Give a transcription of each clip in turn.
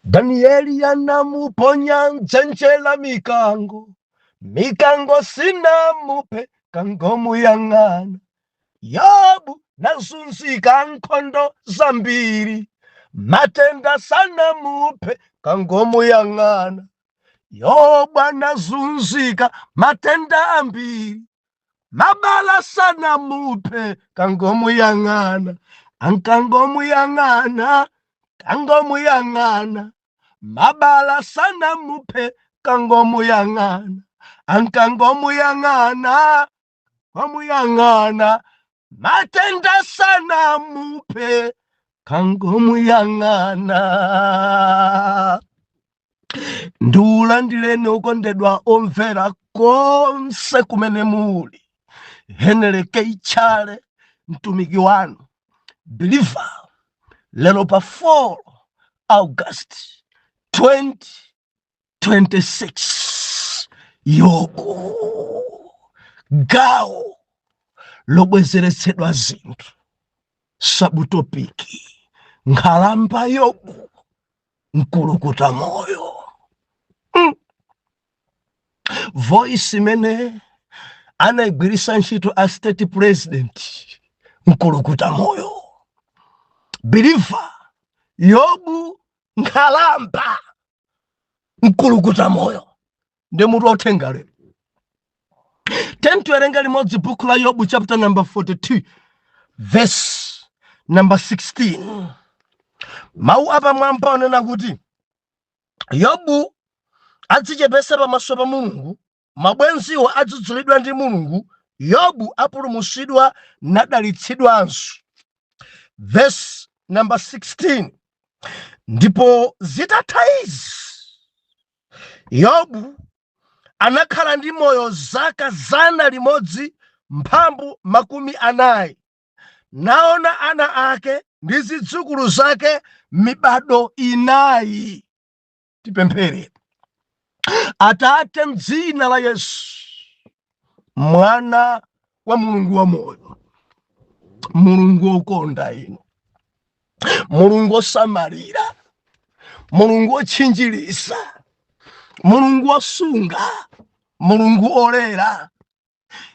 Danieli yanamuponya njenjela mikango. Mikango sinamupe kango muyang'ana. Yobu nazunzika nkhondo zambiri. Matenda sanamupe kango muyang'ana. Yobu anazunzika matenda ambiri. Mabala sanamupe kango muyang'ana. Ankango muyang'ana. Kango muyang'ana. Mabala sanamupe kango muyang'ana. Ankango muyang'ana. Muyang'ana. Matenda sanamupe kango muyang'ana. Ndula ndilene ukondedwa omvera konse kumene muli. Henry Keichale mtumiki wanu believer lero pa 4 August 2026 Yobu gawo lobwezeretsedwa zinthu sabutopiki nkhalamba Yobu nkulukuta moyo. Voice imene anaigwirisa ntchito a state president nkulukuta moyo. Believer Yobu nkhalamba nkulukuta moyo. Ndi mutu othenga lero. Tiwerenga limodzi buku la Yobu chapter number 42 verse number 16. Mawu apa mwamba onena kuti Yobu adzichepesa pamaso pa Mulungu, mabwenziwo adzudzulidwa ndi Mulungu, Yobu apulumutsidwa nadalitsidwanso. Verse number 16. Ndipo zitatha izi, Yobu anakhala ndi moyo zaka 140, naona ana ake ndi zidzukulu zake mibado 4. Tipemphere. Atate, m'dzina la Yesu, mwana wa Mulungu wa moyo, Mulungu wokonda inu, Mulungu wosamalira, Mulungu wotchinjiriza, Mulungu wosunga, Mulungu olera,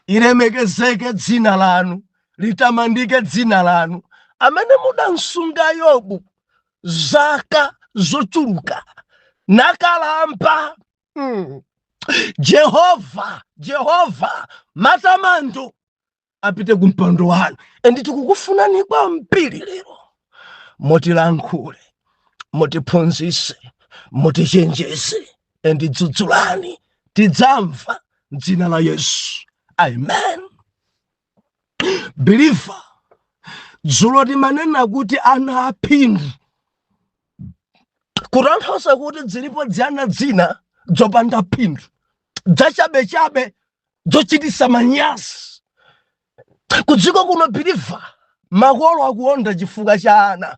ilemekezeke dzina lanu, litamandike dzina lanu, amene mudansunga Yobu zaka zochuluka nakalamba. Jehova matamando apite kumpando wanu. Endi tikukufunani kwa mpiri lero. Motilankhule, motiphunzise, motichenjeze, endi dzudzulani, tidzamva m'dzina la Yesu. Amen. Believer, dzulo timanena kuti ana aphindu. Kutanthauza kuti dzilipo dzana dzina dzopanda phindu, dzachabechabe, dzochitisa manyazi. Kudziko kuno believer, makolo akuonda chifukwa cha ana,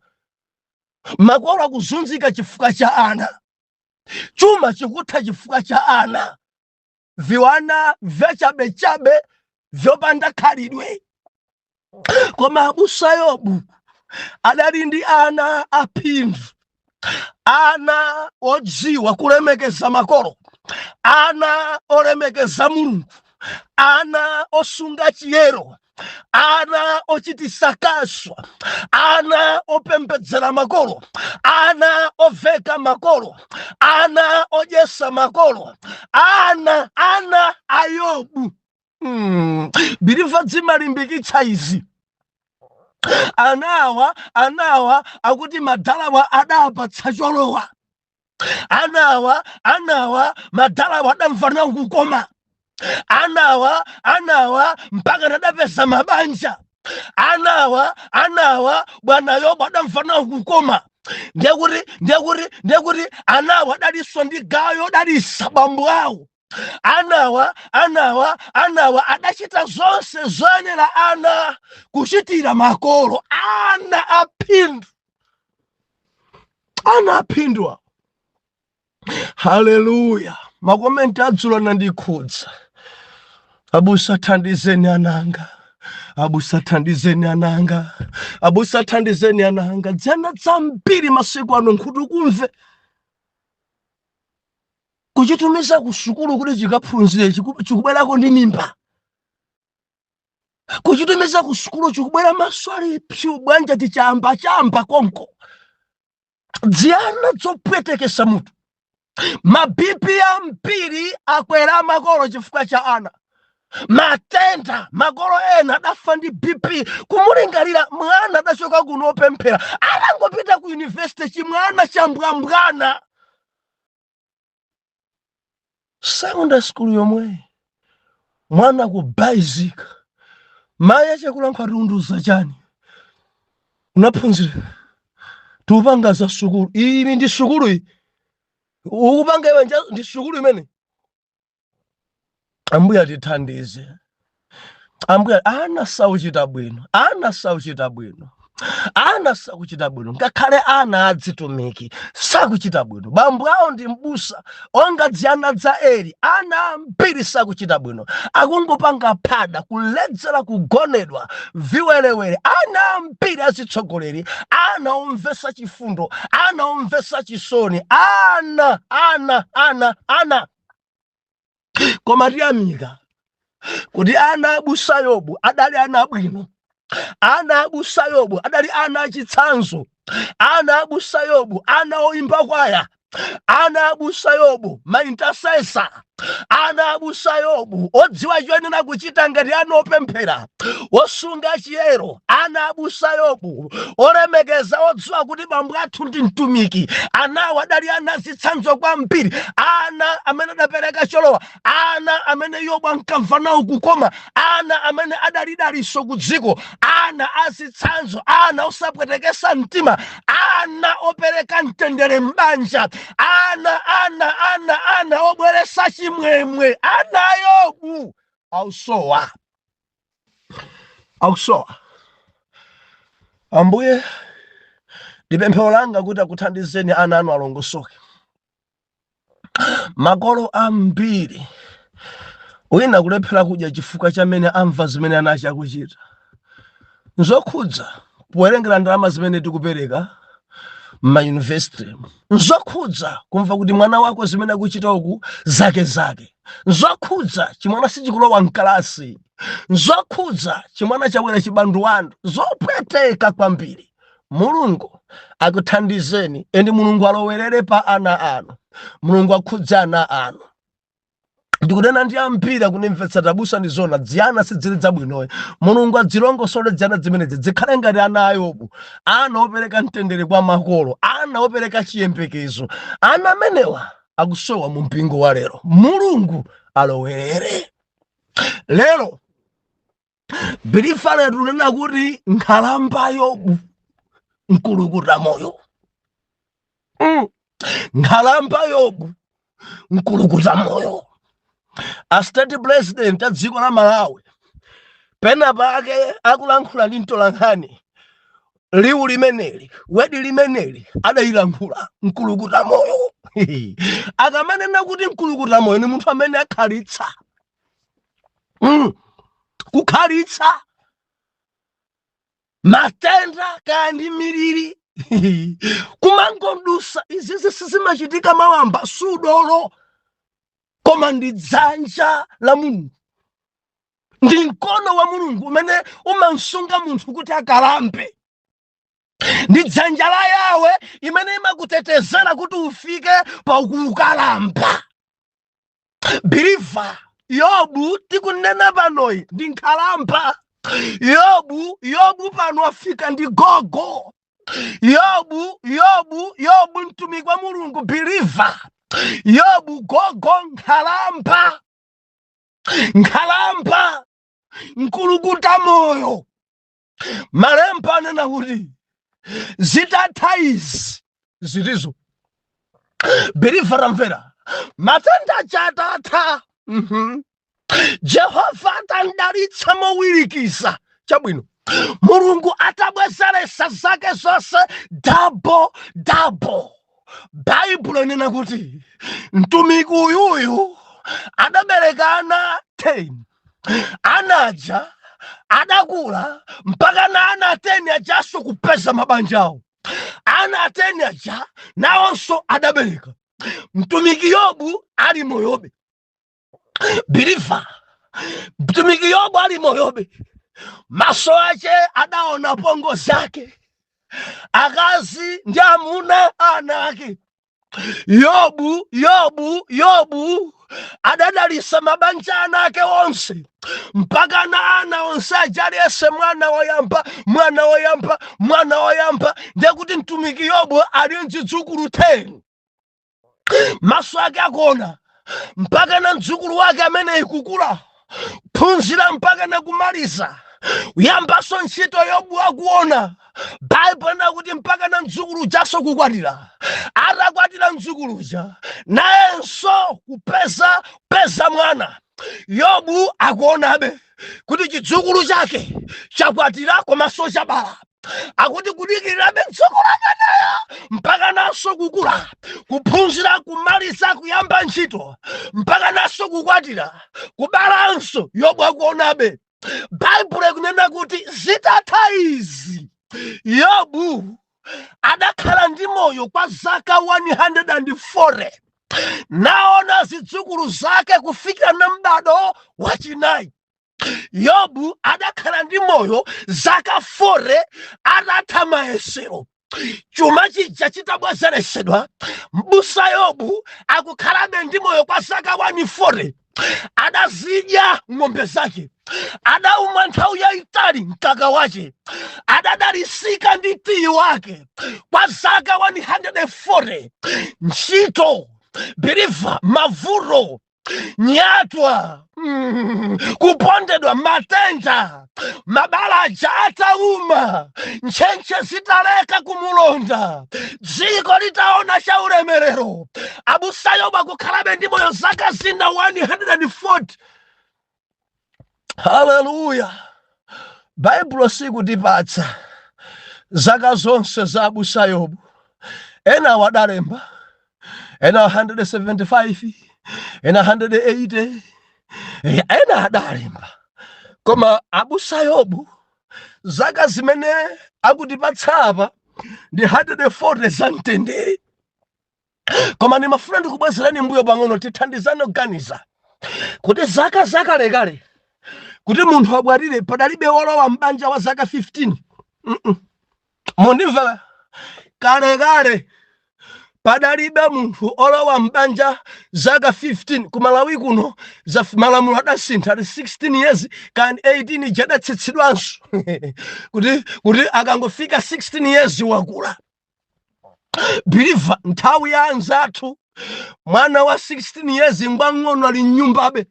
makolo akuzunzika chifukwa cha ana, chuma chikutha chifukwa cha ana, viwana vyachabechabe vyopanda khalidwe. Koma abusa Yobu adali ndi ana aphindu, ana odziwa kulemekeza makolo, ana olemekeza Mulungu, ana osunga chiyero, ana ochitisa kaswa, ana opembedzera makolo, ana oveka makolo, ana odyesa makolo, ana a Yobu. Believer dzimalimbikitsa izi. Anawa akuti madalawa adapatsa cholowa. Anawa madalawa adamvana kukoma. Anawa mpaka nadapesa mabanja. Anawa bwana Yobu adamvana kukoma. Ndekuti anawa daliso ndi gayo dalisa bambo awo. Anawa adachita zonse zoyenera ana kuchitira makolo. Ana aphindwa. Hallelujah. Makomenti adzulo nandikhudza. Abusa thandizeni ananga. Abusa thandizeni ananga. Dzana dzambiri masiku ano nkhuti kumve. kuchitumiza ku sukulu kuti chikaphunzire chikubwerako ndi mimba. Kuchitumiza ku sukulu chikubwera maswali pyu bwanja tichamba konko. Dziana zopwetekesa mutu. Mabibi ambiri akwera makolo chifukwa cha ana. Matenda makolo ena adafa ndi BP kumulingalira mwana adachoka kuno pemphera anangopita ku university chimwana cha mbwambwana. Secondary school yomwe mwana ku basic maya chakulankhwa tiunduza chani unaphunzira tupanga za sukulu ili ndi sukulu iyi ukupanga iwe ndi sukulu imene. Ambuya tithandize. Ambuya anasauchita bwino ngakhale ana adzitumiki sakuchita bwino. Bambo awo ndi mbusa onga dziana dza Eli ana ambiri sakuchita bwino akungopanga phada kuledzera kugonedwa viwerewere. Ana ambiri azitsogoleri ana omvesa chifundo ana omvesa chisoni ana koma tiyamika kuti ana abusa Yobu adali ana abwino. Ana abusa Yobu adali ana achitsanzo. Ana abusa Yobu ana oimba kwaya. Ana abusa Yobu maintercessor. Ana abusa Yobu odziwa choyenera kuchita ngati ana opemphera osunga chiyero. Ana abusa Yobu olemekeza odziwa kuti bambo athu ndi mtumiki. Anawo adali ana achitsanzo kwambiri. Ana amene adapereka cholowa. Ana amene Yobu ankamva nawo kukoma. Ana amene adalidaliso ku dziko. Ana achitsanzo. Ana osapwetekesa mtima. Ana opereka mtendere m'banja. Ana obweresa chimwemwe. Ana Yobu ausowa. Ambuye ndipemphero langa kuti akuthandizeni ana anu alongosoke. Makolo ambiri wina kulephera kudya chifukwa chamene amva zimene anachi akuchita. Nzokhudza powerengera ndalama zimene tikupereka ma university. Nzokhudza kumva kuti mwana wako zimene akuchita uku zake. Nzokhudza chimwana sichikulowa mkalasi. Nzokhudza chimwana chawera chibanduwandu. Zopweteka kwambiri. Mulungu akuthandizeni endi Mulungu alowerere pa ana anu. Mulungu akhudze ana anu. Ndikunena ndi ambiri kunimvetsa tabusa ndi zona dziana sidzili zabwinoyo. Mulungu adzilongosole dziana zimenezi zikhale ngati ana a Yobu. Ana opereka mtendere kwa makolo. Ana opereka chiyembekezo. Ana amenewa akusowa mu mpingo wa lero. Mulungu alowerere. Lero bilifa tunena kuti nkhalamba Yobu nkulukuta moyo. Nkhalamba Yobu nkulukuta moyo. A state president a dziko la Malawi pena pake akulankhula ndi mtolankhani liwu limeneli wedi limeneli adayilankhula nkulukuta moyo. Akamanena kuti nkulukuta moyo ni munthu amene akhalitsa. Kukhalitsa matenda kandi miliri kumangodusa izizi sizimachitika mawamba sudolo. Koma ndi dzanja la Mulungu. Ndi mkono wa Mulungu umene umansunga munthu kuti akalambe. Ndi dzanja la Yawe imene imakutetezera kuti ufike pa kukalamba. Biliva Yobu tikunena panoyi ndi nkhalamba. Yobu pano afika ndi gogo. Yobu mtumiki wa Mulungu biliva. Yobu gogo nkhalamba nkulukuta moyo. Malemba anena kuti zitatha izi zilizo biliva ramvera matenda chatatha. Jehova atandalitsa mowirikisa chabwino. Mulungu atabwezeresa zake zonse double. Bible inena kuti mtumiki uyuyu adabereka ana 10. Anaja adakula mpaka na ana 10 ajaso kupeza mabanjawo. Ana 10 aja nawonso adabereka. mtumiki Yobu ali moyobe. Believer, mtumiki Yobu ali moyobe. Maso ake adaona pongo zake, akazi ndi amuna anake. Yobu adadalisa mabanja anake onse, mpaka na ana onse ajalese mwana woyamba. Ndekuti mtumiki Yobu ali nzidzukulu 10. Maso ake akuona mpaka na mdzukulu wake amene ikukula, phunzira mpaka na kumaliza. Uyambaso ntchito Yobu akuona. Bible nakuti mpaka na mdzukulu jaso kukwatira. Atakwatira mdzukuluja nayenso kupeza mwana. Yobu akuonabe kuti chidzukulu chake chakwatira komanso chabala. Akuti kudikirirabe mdzukulu ameneyo mpaka naso kukula, kuphunzira, kumaliza, kuyamba ntchito, mpaka naso kukwatira, kubalanso. Yobu akuonabe. Bible kunena kuti zitatha izi, Yobu adakhala ndi moyo kwa zaka 140. Naona zidzukulu zake kufikira na m'bado wachinayi. Yobu adakhala ndi moyo zaka 40 atatha mayesero. Chuma chija chitabwezeresedwa, mbusa Yobu akukhalabe ndi moyo kwa zaka 140. Adazidya ng'ombe zake, adauma nthawi yayitali mkaka wache, adadalisika ndi tiyi wake kwa zaka 140. Ntchito, believer, mavuto, nyatwa, kupondedwa, matenda, mabalaja atauma, ntchentche zitaleka kumulonda, dziko litaona cha ulemerero. Abusa Yobu akukhalabe ndi moyo zaka zina 140. Haleluya. Bible sikutipatsa zaka zonse za abusa Yobu. Ena wadalemba, ena 175, ena 180, ena adalemba. Koma abusa Yobu zaka zimene akutipatsa apa ndi 140 za mtendere. Koma ni mafuna ndikubwezerani mbuyo pang'ono tithandizane kuganiza kuti zaka zakalekale kuti munthu abwarire padalibe wolowa mbanja wa zaka 15. Mundimva, kalekale padalibe munthu olowa mbanja zaka 15. Kumalawi kuno za malamulo adasintha, 16 years kandi 18 jadatsitsidwanso kuti akangofika 16 years wakula. Believer, nthawi ya anzathu mwana wa 16 years ngwang'ono ali mnyumbabe.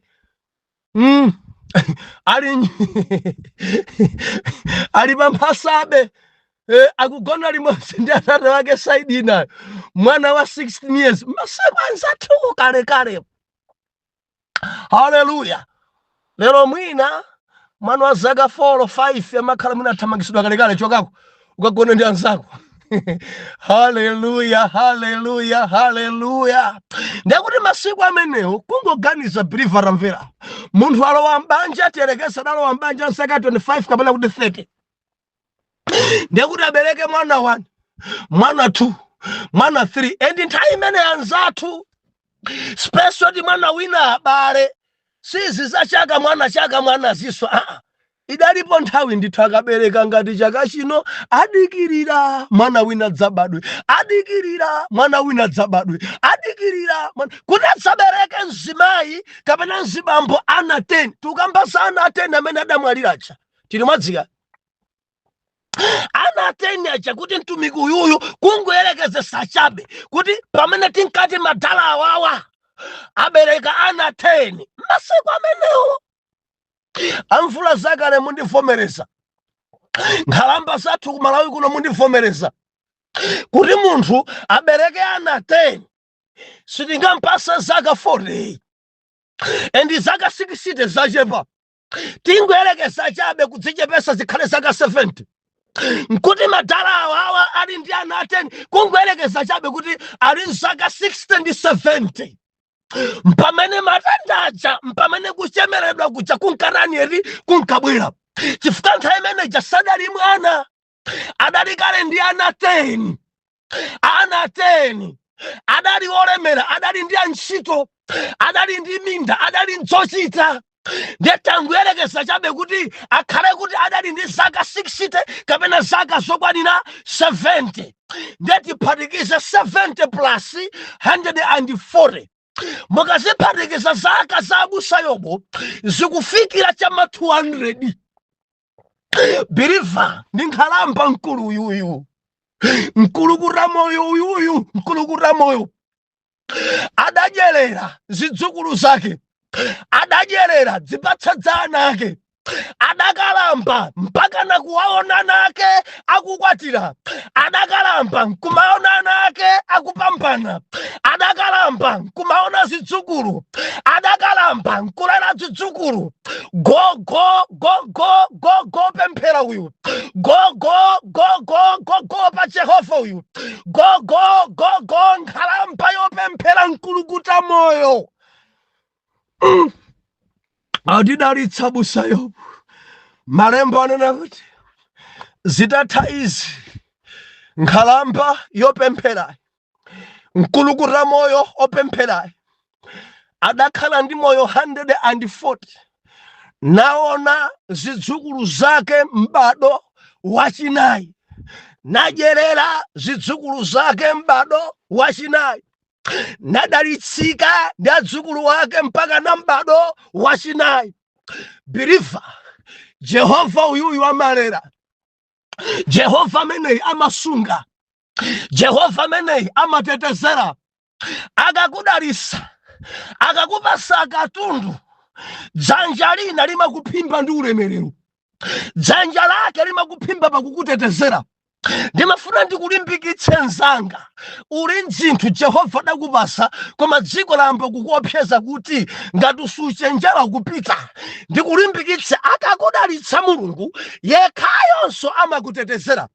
ali pamphasabe, akugona limodzi ndi atate wake saidi inayo. Mwana wa 16 years masiku anzathu kalekale. Haleluya. Lero mwina mwana wa zaka 4 or 5 amakhala mwina athamangisidwa kalekale chokako ukagona ndi anzako. Haleluya, haleluya, haleluya. Ndekuti masiku amenewo kungoganiza believer ramvera. Munthu alowa mbanja tiyerekeza alowa mbanja nsaka 25 kapena kuti 30. Ndekuti abereke mwana 1, mwana 2, mwana 3. Endi nthawi imene anzathu special mwana wina abale sizi za chaka mwana ziso. Idalipo nthawi ndithu akabereka ngati chaka chino adikirira mwana wina dzabadwe, adikirira mwana wina dzabadwe, adikirira kuti adzabereke mzimayi kapena mzibambo ana 10. Tukambasa ana 10 amene adamwaliracha tili mwadzika. Ana 10 acha kuti mtumiki uyuyu kungoyerekezesa chabe kuti pamene tinkati madala awawa abereka ana 10. Masiku amenewo amvula zakale mundivomereza, nkhalamba zathu kumalawi kuno mundivomereza kuti munthu abereke ana 10 sitingampasa zaka 40 endi zaka 60 zachepa. Tingoyerekeza chabe kudzichepesa zikhale zaka 70. Nkuti madala awawa ali ndi ana 10 kungoyerekeza chabe kuti ali zaka 60 ndi 70. Mpamene matandaja, mpamene kuchemeredwa kucha kunkarani eri kunkabwera. Chifukwa nthawi imene jasadali mwana adalikale ndi ana 10. Ana 10 adali olemera, adali ndi antchito, adali ndi minda, adali nzochita. Ndetanguyelekeza chabe kuti akhale kuti adali ndi zaka 60 kapena zaka zokwanira 70. Ndetiphatikize 70 plus 140. Mukaziphatikiza zaka za abusa Yobu zikufikira chama 200. Believer ndi nkhalamba mkulu uyuyu, mkulu kuramoyo uyuyu, mkulu kuramoyo. Adadyerera zidzukulu zake, adadyerera zipatso za ana ake, adakalamba mpaka na kuwaona nake akukwatira, adakalamba nkumaona ana ake akupambana, adakalamba nkumaona zidzukulu, adakalamba nkulera zidzukulu. Go pemphera uyu, go pa Jehova uyu, go nkhalamba yopemphera nkulukuta moyo. Adidalitsa abusa Yobu. Malemba anena kuti zitatha izi, nkhalamba yopemphera, nkulukuta moyo opemphera, adakhala ndi moyo 140. Naona zidzukulu zake m'bado wachinayi, nadyerera zidzukulu zake m'bado wachinayi, nadalitsika ndi adzukulu wake mpaka na m'bado wachinayi. Believer, Jehova uyuyu amalera, Jehova ameneyi amasunga, Jehova ameneyi amatetezera. Akakudalitsa, akakupasa katundu, dzanja lina limakuphimba ndi ulemerero, dzanja lake limakuphimba pakukutetezera. Ndimafuna ndikulimbikitse nzanga, uli nzinthu Jehova adakupasa koma dziko lamba kukuopseza kuti ngati suchenjera kupita. Ndikulimbikitse akakudalitsa Mulungu yekhayonso amakutetezera.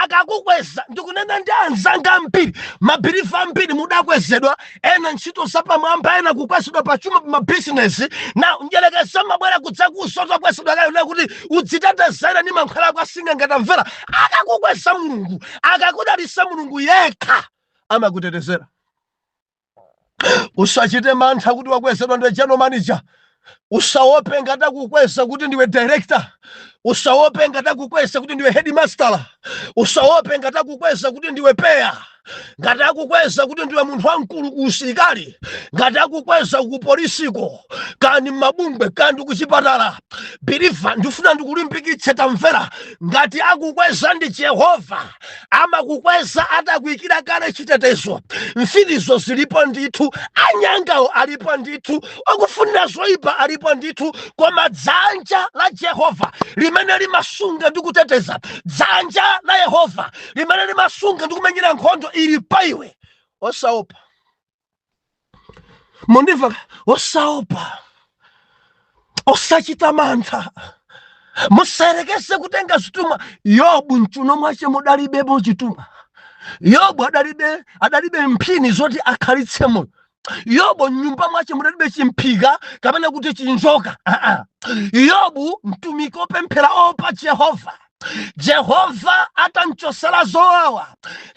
Akakukweza, ndikunena ndi anzanga ambiri, mabirifa ambiri mudakwezedwa, ena ntchito zapamwamba, ena kukwezedwa pachuma pa mabizinesi, na njelekeza mabwera kudzakusota kwezedwa kayona kuti udzitetezera ndi mankhwala kwasinga ngatamvera. Akakukweza Mulungu, akakudalitsa Mulungu yekha amakutetezera. Usachite mantha kuti wakwezedwa ndiwe general manager. Usaope ngati akukweza kuti ndiwe director. Usaope ngati akukweza kuti ndiwe headmaster. Usaope ngati akukweza kuti ndiwe peya. Ngati akukweza kuti ndiwe munthu wamkulu ku usilikali, ngati akukweza ku polisiko, kandi mabungwe, kandi kuchipatala. Believer, ndifuna ndikulimbikitse tamvera, ngati akukweza ndi Jehova, amakukweza atakuyikira kale chitetezo. Mfilizo zilipo ndithu, anyangawo alipo ndithu, okufunira zoyipa alipo ndithu, koma dzanja la Jehova limene limasunga ndi kuteteza, dzanja la Yehova limene limasunga ndi kumenyera nkhondo ili pa iwe. Osaopa. Mundiva, osaopa. Osachita mantha. Musayerekeze kutenga chituma. Yobu mchuno mwache mudalibebo chituma. Yobu adalibe mphini zoti akhalitse moyo. Yobu nyumba mwache mudalibe chimpiga kapena kuti chinjoka. Yobu mtumiki opemphera opa Jehova. Jehova atanchosera zowawa,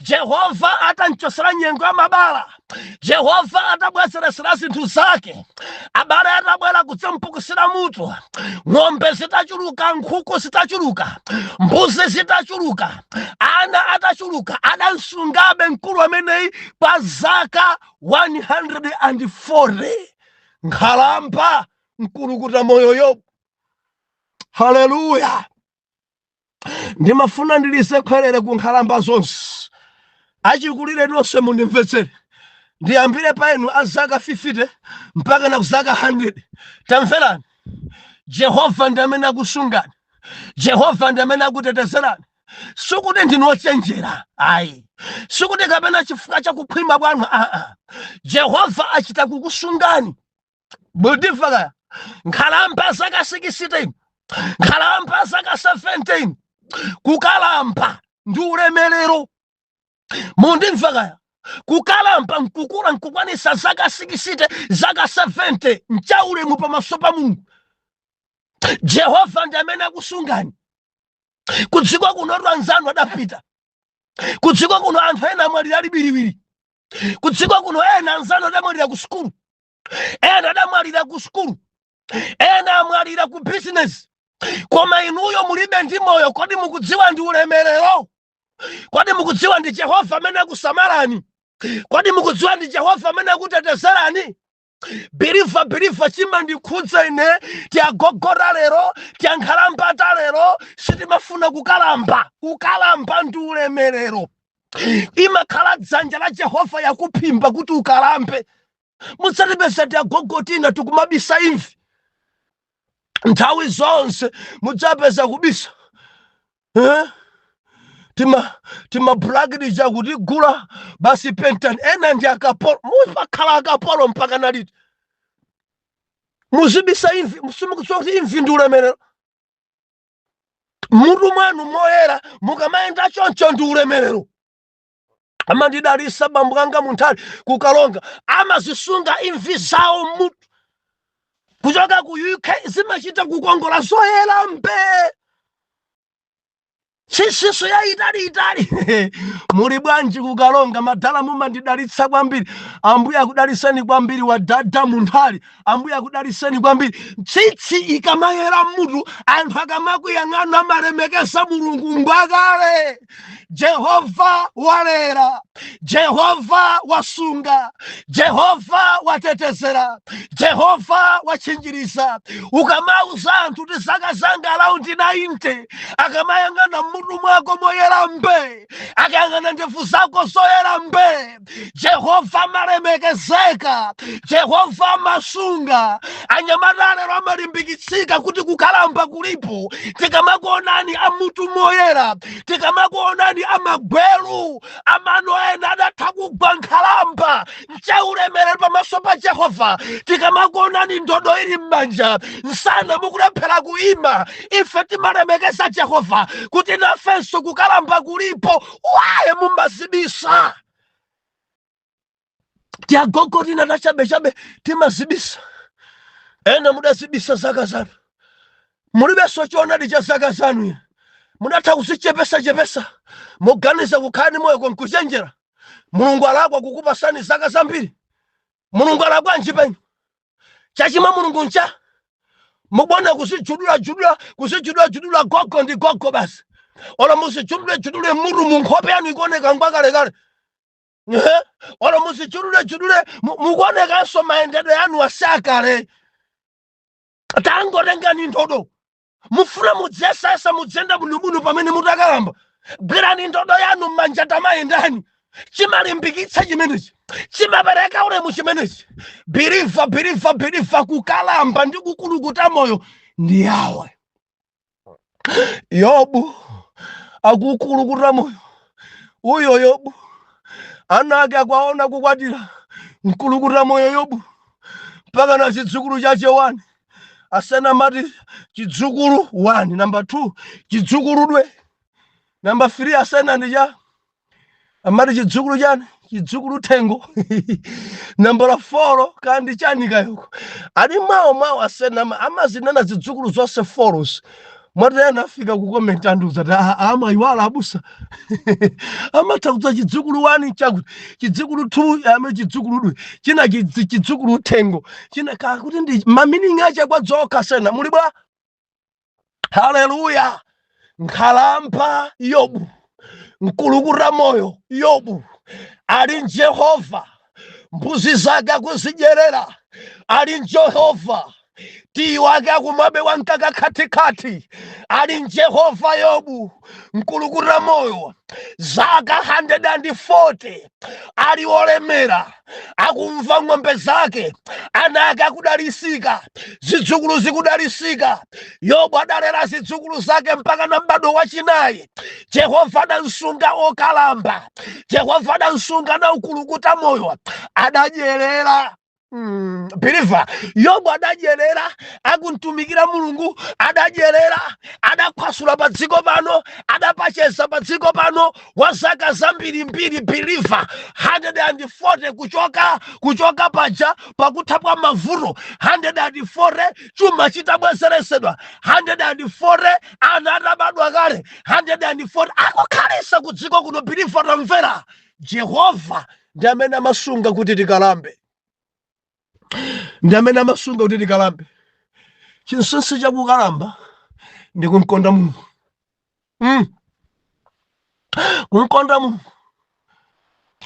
Jehova atanchosera nyengo ya mabala, Jehova atabwezeresera zinthu zake. Abale atabwera kudzamupukusira mutu, ng'ombe zitachuluka, nkhuku zitachuluka, mbuzi zitachuluka, ana atachuluka, adansungabe mkulu ameneyi pa zaka 140. Nkhalamba mkulukuta moyo Yobu. Haleluya. Ndimafuna ndilise khwerere ku nkhalamba zonse. Achikulire nonse mundimvetsere. Ndiyambire painu azaka 50 mpaka na kuzaka 100. Tamverani. Jehova ndi amene akusungani. Jehova ndi amene akutetezerani. Sukuti ndinochenjera. Ayi. Sukuti kapena chifukwa chakuphwima kwanu. Jehova achita kukusungani. Mundimva. Nkhalamba zaka 16. Nkhalamba zaka 17. Kukalamba ndi ulemerero. Mundimva. Kukalamba nkukula nkukwanisa zaka 60, zaka 70, nchaulemu pamaso pa Mulungu. Jehova ndi amene akusungani. Kudziko kuno anzanu adapita. Kudziko kuno anthu ena amwalira ali biliwiri. kudziko kuno ena anzanu adamwalira ku sukulu, ena adamwalira ku sukulu, ena amwalira ku business, koma inuyo mulibe ndi moyo. Kodi mukudziwa ndi ulemerero? Kodi mukudziwa ndi Jehova amene akusamalani? Kodi mukudziwa ndi Jehova amene akutetezerani? Birifa chima ndikhudza ine, tiagogora lero, tiankhalambata lero, sitimafuna kukalamba ndi ulemerero. Imakhala dzanja la Jehova yakuphimba kuti ukalambe. Mutsatipeza tiagogotina tikumabisa imvi nthawi zonse, mudzapeza kubisa tima bragidija kuti gula basi pentani. Ena ndi akapolo, mupakhala akapolo mpaka naliti muzibisa imvi. Musimukudziwa kuti imvi ndi ulemerero? Mutu mwanu moyera mukamayenda choncho ndi ulemerero. Amandidalisa bambo anga Munthali kukalonga, amazisunga imvi zawo mutu kuchoka ku UK, zimachita kukongola zoyera mbe. Sisiso ya itali muli bwanji kukalonga? Madala mumandidalitsa kwambiri. Ambuye akudaliseni kwambiri wa dada Munthali, ambuye akudaliseni kwambiri. Tsitsi ikamayera mutu, anthu akamakuyang'ana amalemekeza Mulungu ngwakale. Jehova walera, Jehova wasunga, Jehova watetezera, Jehova wachinjiriza. Ukamauza anthu ti zaka zanga around 90, akamayang'ana mutu mwako moyera mbe, akayang'ana ndevu zako zoyera mbe, Jehova malemekezeka, Jehova masunga. Anyamata lero amalimbikitsika kuti kukalamba kulipo. Tikamakuonani amutu moyera, tikamakuonani amagwelu, amano ena adatha kugwa nkhalamba nchaulemerero pamaso pa Jehova. Tikamakuonani ndodo ili m'manja, nsana mukulephera kuima, ife timalemekeza Jehova kuti nafenso kukalamba kulipo. Waye mumazibisa tiagogoti na chabe timazibisa. Ena mudazibisa zaka zanu, mulibeso choonadi cha zaka zanu. Mudatha kuzichepesa muganiza kukhani moyo konkuchenjera. Mulungu alakwa kukupasani zaka zambiri. Mulungu alakwa njipenyu chachima. Mulungu ncha mubona kuzichudula gogo ndi gogo basi. Ola musichudule muru munkhope yanu ikuoneka ngwakalekale. Ola musichudule mukuonekanso mayendedwe yanu asakale. Tangotengani ndodo, mufuna mudzesesa mudzenda bunubuno pamene mutakalamba. Gwirani ndodo yanu m'manja tamayendani. Chimalimbikitsa chimenechi, chimapereka ulemu chimenechi. Birifa kukalamba ndi kukulukuta moyo ndi yawe. Yobu akukulukuta moyo. Uyo Yobu anake akwaona kukwatira nkulukuta moyo Yobu mpaka na chidzukulu chache 1. Asena mati chidzukulu 1, number 2 chidzukulu 2, number 3 asena ndija amati chidzukulu chani, chidzukulu thengo. Number 4 kandi chanika yoko. Ali mawo asena amazinana zidzukulu zonse 4. Mwatena nafika kukomenta anduza ama iwala abusa. Amatakuza chidzukulu 1 chakuti, chidzukulu 2 ame chidzukulu 2, china chidzukulu thengo, china kakuti ndi maminingi acha kwa dzoka sena. Muli bwa? Haleluya. Nkhalamba Yobu, nkulukuta moyo Yobu, ali Jehova, mbuzi zake akuzidyerera, ali Jehova, ti wake akumabe wankaka katikati, ali Jehova. Yobu nkulukuta moyo zaka 140, ali olemera, akumva ng'ombe zake, anake akudalisika, zidzukulu zikudalisika. Yobu adalera zidzukulu zake mpaka na m'bado wachinayi. Jehova adansunga okalamba, Jehova adansunga na ukulukuta moyo, adadyerera. Believe Yobu adadyerera, akuntumikira Mulungu, adadyerera, adakwasula pa dziko pano, adapacheza pa dziko pano wa zaka zambiri mbiri. Believer 140 kuchoka paja pakuthapwa mavuto. 140 chuma chitabwezeresedwa. 140 ana atabadwa kale. 140 akukhalisa ku dziko kuno. Believer tamvera, Jehova ndi amene amasunga kuti tikalambe. Ndi amene amasunga kuti tikalambe. Chinsinsi chakukalamba ndi kumkonda Mulungu. Kumkonda Mulungu.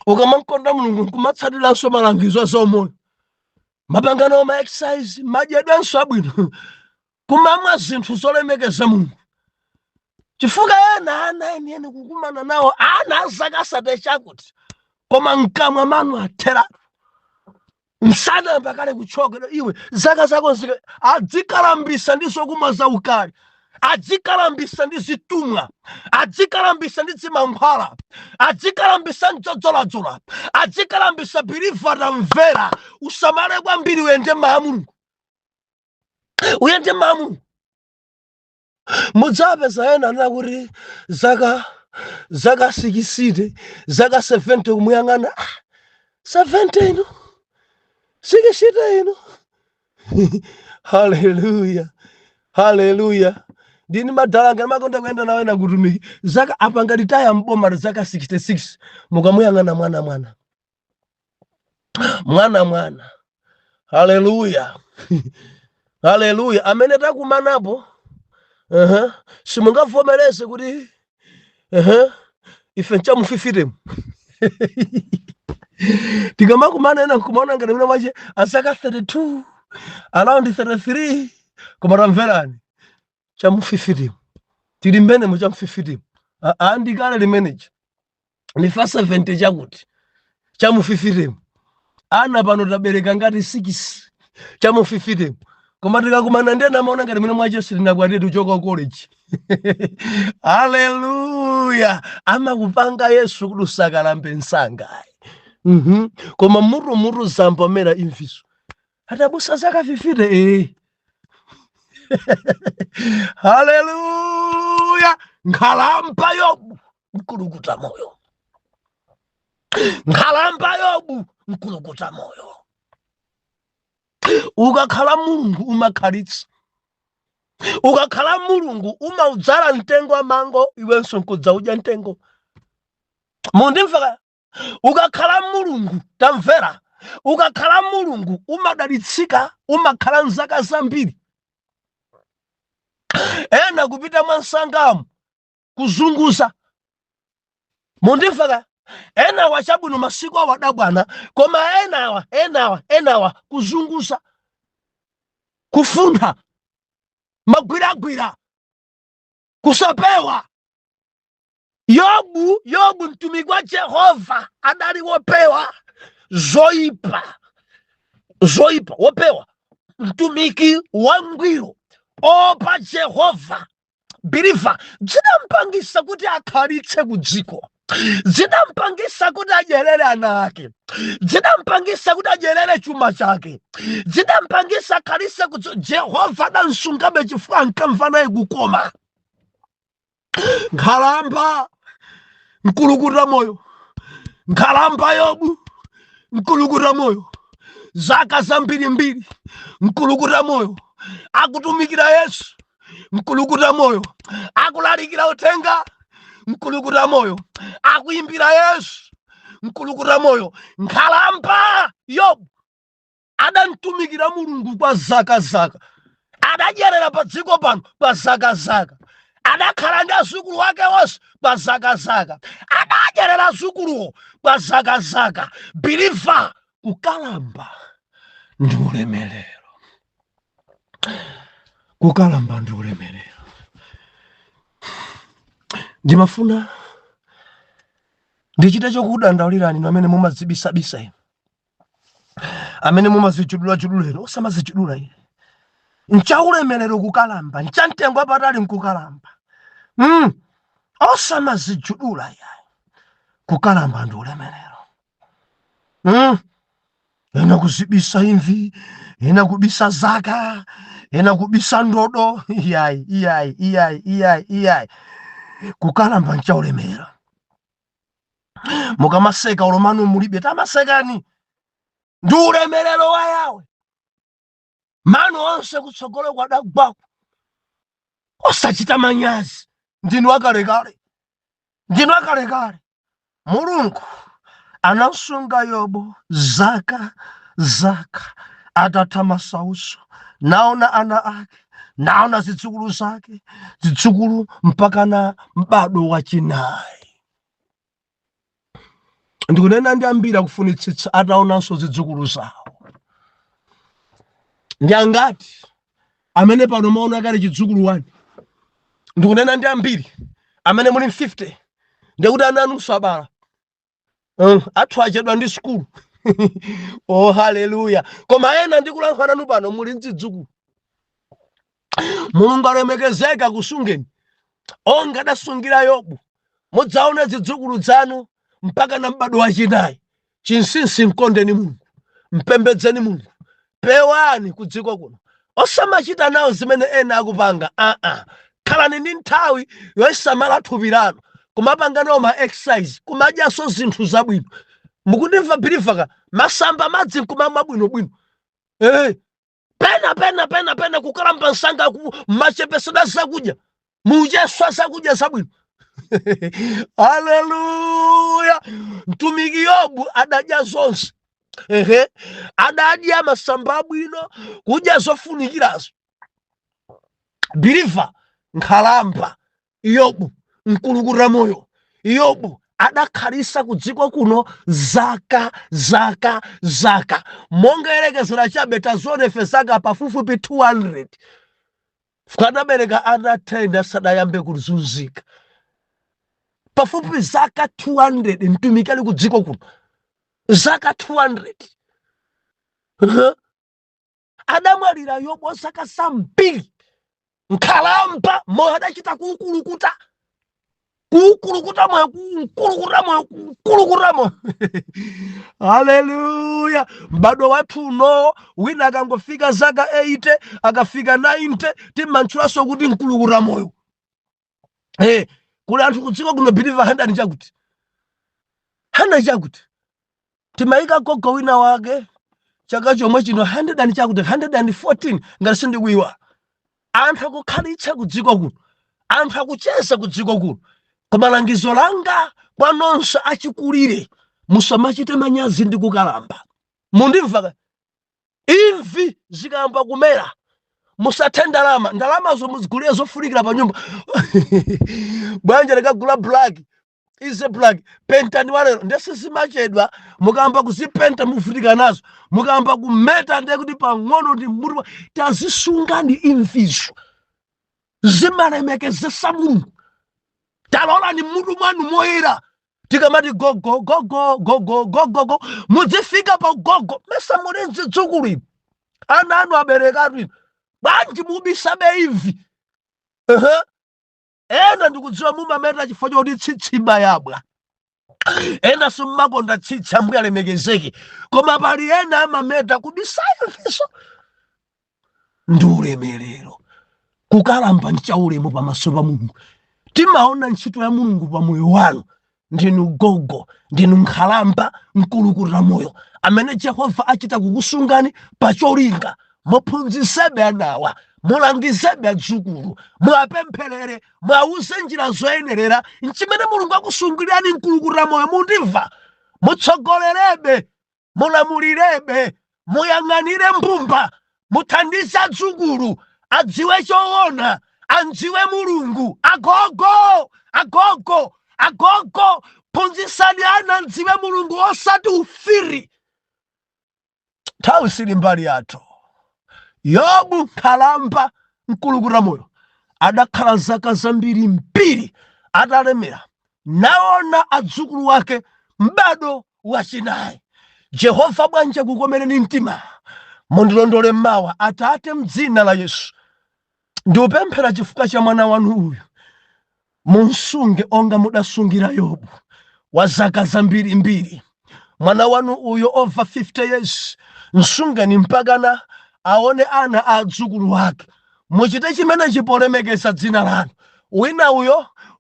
Ukamamkonda Mulungu kumatsatiranso malangizo a zamoyo. Mapangano ma exercise madyedwenso abwino. Kumamwa zinthu zolemekeza Mulungu. Chifukwa ena ana eni kukumana nawo ana azaka asate chakuti. Koma mkamwa manu atheratu. Msana mpakale kuchokera iwe zaka zako zike adzikalambisa ndizo kumaza ukali. Adzikalambisa ndi zitumwa. Adzikalambisa ndi zimankhwala. Adzikalambisa ndzodzoladzola. Adzikalambisa biliva tamvera. Usamale kwambiri uyende mwa Mulungu. Uyende mwa Mulungu. Mudzapeza ena nakuti zaka 60 zaka 70 kumuyang'ana 70 ino 60 ino. Hallelujah. Hallelujah. Dini madalanga makonda kwenda nawe na kutumiki zaka apanga ritaya mboma zaka 66 mukamuyang'ana mwana. Hallelujah. Hallelujah. Amene takumanapo simungavomereze kuti ife nchamufifiremu. Tikamakumana ena kumaona ngati mwana wache asaka 32 around 33 koma tamverani chamufifiremu. Tili mbene mu chamufifiremu. Andikale limeneja ni fa 70 chakuti chamufifiremu. Ana pano tabereka ngati 6 chamufifiremu. Koma tikakumana ndena maona ngati mwana mwache silinakwatira uchoka college. Hallelujah. Amakupanga Yesu kuti usakalambe nsanga. Koma muru zambo mera imviso. Atabusa zaka 50 Hallelujah. Nkhalamba Yobu mkulukuta moyo. Nkhalamba Yobu mkulukuta moyo. Ukakhala Mulungu umakhalitsa. Ukakhala Mulungu umaudzala mtengo wa mango iwenso nkudzaudya mtengo. Mundimva? Ukakhala Mulungu tamvera. Ukakhala Mulungu umadalitsika umakhala nzaka zambiri. Ena kupita mwansangamu kuzunguza. Mundimva? Ena wachabwino masiku awadabwana koma enawa kuzunguza. Kufunda. Magwiragwira. Kusapewa. Yobu mtumiki wa Jehova adali wopewa zoipa wopewa mtumiki wa ngwiro opa Jehova biliva zinampangisa kuti akhalitse kudziko. Zinampangisa kuti adyerere ana ake. Zinampangisa kuti adyerere chuma chake. Zinampangisa akhalitse kudziko. Jehova adansungabe chifukwa ankamva naye kukoma. Nkhalamba mkulukuta moyo. Nkhalamba Yobu mkulukuta moyo. Zaka zambiri mkulukuta moyo. Akutumikira Yesu mkulukuta moyo. Akulalikira uthenga mkulukuta moyo. Akuimbira Yesu mkulukuta moyo. Nkhalamba Yobu adantumikira Mulungu kwa zaka. Adadyerera pa dziko pano pa zaka. Adakhala ndi azukulu wake wonse pa zaka. Adadyerera azukuluwo pa zaka. Biliva kukalamba ndi ulemerero. Kukalamba ndi ulemerero. Ndimafuna ndichite chokudandaulirani amene mumazibisabisa inu. Amene mumazichudula osamazichudula ine. Nchaulemerero kukalamba. Nchamtengo apatali nkukalamba. Osamazichudula yayi. Kukalamba ndi ulemerero. Ena kuzibisa imvi. Ena kubisa zaka. Ena kubisa ndodo. Iyayi. Kukalamba nchaulemerero. Mukamaseka olomano mulibe tamasekani. Ndi ulemerero wa Yawe. Manu onse kutsogolo kwa dagwako. Osachita manyazi. Ndinu akalekale. Mulungu anasunga Yobu zaka atatha masautso, naona ana ake, naona zidzukulu zake, zidzukulu mpaka na m'bado wachinayi. Ndikunena ndi ambiri akufunitsitsa ataonanso zidzukulu zawo. Ndi angati amene pano maona kale chidzukulu 1? Ndikunena ndi ambiri amene muli 50 ndikuti ana anunso abala athu achedwa ndi sukulu. Oh, haleluya. Koma ena ndikulankhula nanu pano muli mzidzukulu. Mulungu alemekezeka kusungeni onga adasungira Yobu. Mudzaona zidzukulu zanu mpaka na m'bado wachinayi. Chinsinsi mkondeni Mulungu, mpembedzeni Mulungu, pewani ku dziko kuno, osamachita nawo zimene ena akupanga. Khalani ndi nthawi yosamala thupi lanu, kumapanga nawo ma exercise, kumadyaso zinthu zabwino. Mukundimva bilivaka, masamba madzi nkumamwa bwinobwino. Pena kukalamba nsanga machepesera zakudya, mudyeswa zakudya zabwino. Haleluya. Mtumiki Yobu adadya zonse. Adadya masamba abwino, kudya zofunikirazo. Biliva nkhalamba Yobu, mkulukura moyo Yobu adakhalisa ku dziko kuno zaka. Monga elekezera chabe tazonefe zaka pafupifupi 200. Fukadabereka ana 10 asadayambe kuzunzika. Pafupi zaka 200 mtumiki ali ku dziko kuno. Zaka 200. Adamwalira Yobu zaka zambiri. Nkhalamba moyo adachita kukulukuta moyo. Haleluya. M'bado wathu uno wina akangofika zaka 80 akafika 90 timantchulaso kuti mkulukura moyo. Kuli anthu kudziko kuno biliva handani chakuti timayika gogo wina wake chaka chomwe chino 114 ngati sindikuyiwa. Anthu akukhalitsa ku dziko kuno, anthu akucheza ku dziko kuno. Koma langizo langa kwa nonse achikulire, musamachite manyazi ndi kukalamba. Mundimva? Imvi zikayamba kumera musathe ndalamazo muzigulire zofunikira pa nyumba. Bwanja likagula black, ize black, penta ndi walero ndesizimachedwa, mukamba kuzipenta mufunika nazo, mukamba kumeta ndiye kuti pang'ono ndi mutu tazisunga ndi imvizo. Zimalemekezesa Mulungu. Talola ni mutu mwanu moyera. Tikamati gogo muzifika pa gogo mesa muli mzidzukulu. Ana anu aberekatu banji mubisabe imvi. Ena ndikudziwa mumameta chifukwa choti tsitsimba yabwa. Ena simmakonda tsitsa mbuya lemekezeke. Koma pali ena amameta kubisayo mfiso. Ndi ulemerero. Kukalamba ndi chaulemu pamaso pa Mulungu. Timaona ntchito ya Mulungu pa moyo wanu. Ndinu gogo, ndinu nkhalamba, mkulukura moyo. Amene Jehova achita kukusungani pa cholinga. Muphunzitsebe anawa, mulangizebe adzukulu, muapempherere, mwauze njira zoyenerera. Nchimene Mulungu akusungirani mkulukura moyo. Mundimva? Mutsogolerebe, mulamulirebe, muyang'anire mbumba, muthandize adzukulu adziwe choona, andziwe Mulungu. Agogo, phunzitsani ana andziwe Mulungu osati ufiri. Nthawi sili mbali yathu. Yobu nkhalamba mkulukura moyo adakhala zaka zambiri mbiri atalemera, naona adzukulu wake m'bado wachinayi. Jehova bwanje kukomereni mtima. Mundilondole mawa Atate m'dzina la Yesu. Ndiupemphera chifukwa cha mwana wanu uyu. Munsunge onga mudasungira Yobu wa zaka zambiri mbiri. Mwana wanu uyo over 50 years. Msungeni mpakana aone ana adzukulu wake. Muchite chimene chipolemekeza dzina lanu.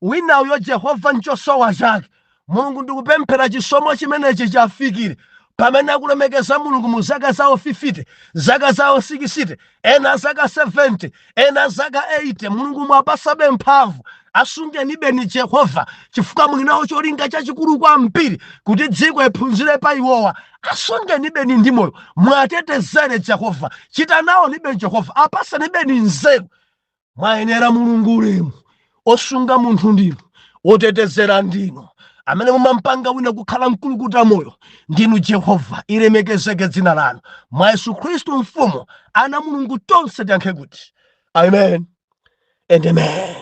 Wina uyo Jehova nchosowa chake. Mulungu ndikupemphera chisomo chimenechi chafikire. Pamene akulemekeza Mulungu mu zaka zawo 50, zaka zawo 60, ena zaka 70, ena zaka 80. Mulungu mwapasabe mphamvu asungeni Jehova chifukwa mulinawo cholinga chachikulu kwambiri kuti dziko liphunzire pa iwowa. Asungeni ndi moyo, mwatetezere Jehova, chita nawo Jehova, apaseni nzeru. Mwayenera Mulungu ulemu, osunga munthu ndinu, otetezera ndinu, amene mumampanga wina kukhala mkulukuta moyo ndinu Jehova. Ilemekezeke dzina lanu mwa Yesu Khristu mfumu. Ana Mulungu tonse tiyankhe kuti amen and amen.